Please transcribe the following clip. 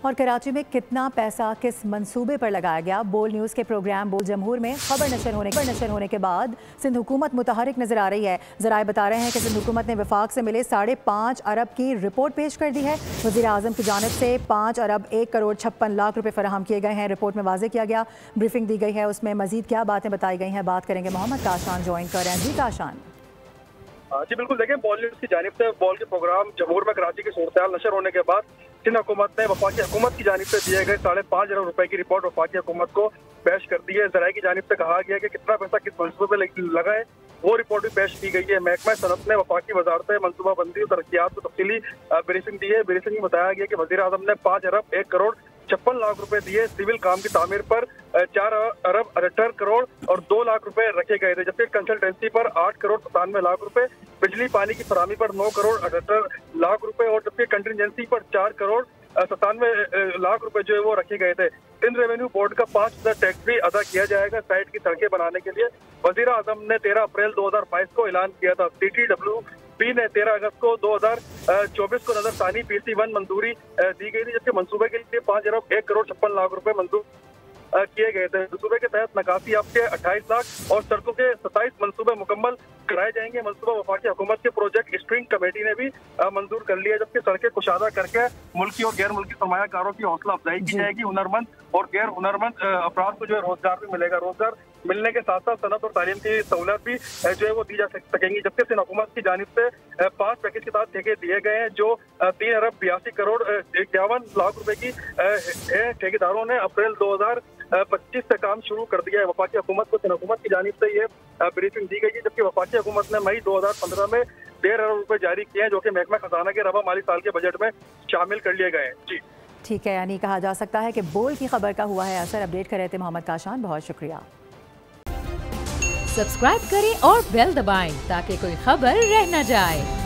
और कराची में कितना पैसा किस मंसूबे पर लगाया गया। बोल न्यूज़ के प्रोग्राम बोल जमहूर में खबर नशर होने के बाद सिंध हुकूमत मुतहरिक नजर आ रही है। जराए बता रहे हैं कि सिंध हुकूमत ने वफाक से मिले 5.5 अरब की रिपोर्ट पेश कर दी है। वज़ीर आज़म की जानिब से 5 अरब 1 करोड़ 56 लाख रुपए फराहम किए गए हैं। रिपोर्ट में वाज़ेह किया गया, ब्रीफिंग दी गई है, उसमें मजीद क्या बातें बताई गई हैं, बात करेंगे। मोहम्मद काशान ज्वाइन कर रहे हैं। जी काशान। जी बिल्कुल, देखिए बॉल न्यूज़ की जानिब से बॉल के प्रोग्राम जमहूर में कराची की सूरत नशर होने के बाद सिंध हुकूमत ने वफाकी हुकूमत की जानिब से दिए गए 5.5 अरब रुपए की रिपोर्ट वफाकी हुकूमत को पेश कर दी है। ज़राए की जानिब से कहा गया कि कितना पैसा किस मंसूबे पे लगा है, वो रिपोर्ट भी पेश की गई है। महकमा सनत ने वफाकी वजारत मनसूबाबंदी और तरक्यात को तफसीली ब्रीफिंग दी है। ब्रीफिंग में बताया गया कि वज़ीर आज़म ने 5 अरब 1 करोड़ 56 लाख रुपए दिए। सिविल काम की तामीर पर 4 अरब 78 करोड़ और 2 लाख रुपए रखे गए थे, जबकि कंसल्टेंसी पर 8 करोड़ 97 लाख रुपए, बिजली पानी की फराहमी पर 9 करोड़ 78 लाख रुपए और जबकि कंटिजेंसी पर 4 करोड़ 97 लाख रुपए जो है वो रखे गए थे। सिंध रेवेन्यू बोर्ड का 5% टैक्स भी अदा किया जाएगा साइट की सड़कें बनाने के लिए। वज़ीर आज़म ने 13 अप्रैल 2022 को ऐलान किया था। CTWP ने 13 अगस्त को 2024 को नजरसानी PC1 मंजूरी दी गई थी, जबकि मंसूबे के लिए 5 अरब 1 करोड़ 56 लाख रुपए मंजूर किए गए थे। मंसूबे के तहत नकासी आपके 28 लाख और सड़कों के 27 मंसूबे मुकम्मल कराए जाएंगे। मंसूबा वफाकी हुकूमत के प्रोजेक्ट स्ट्रिंग कमेटी ने भी मंजूर कर लिया, जबकि सड़कें कुशादा करके मुल्की और गैर मुल्की सरमायाकारों की हौसला अफजाई की जाएगी। हुनरमंद और गैर हुनरमंद अफराद को जो है रोजगार भी मिलेगा। रोजगार मिलने के साथ साथ सनत और तालीम की सहूलत भी जो है वो दी जा सकेंगी। जबकि सिंध हुकूमत की जानिब से 5 पैकेज के तहत ठेके दिए गए हैं, जो 3 अरब 82 करोड़ 51 लाख रुपए की ठेकेदारों ने अप्रैल 2025 से काम शुरू कर दिया है। वफाकी हुकूमत को सिंध हुकूमत की जानिब से ये ब्रीफिंग दी गई है, जबकि वफाकी हुकूमत ने मई 2015 में 1.5 अरब रुपए जारी किए हैं, जो कि महकमा खजाना के रबा माली साल के बजट में शामिल कर लिए गए हैं। जी ठीक है, यानी कहा जा सकता है कि बोल की खबर का हुआ है असर। अपडेट कर रहे थे मोहम्मद काशान, बहुत शुक्रिया। सब्सक्राइब करें और बेल दबाएं ताकि कोई खबर रह न जाए।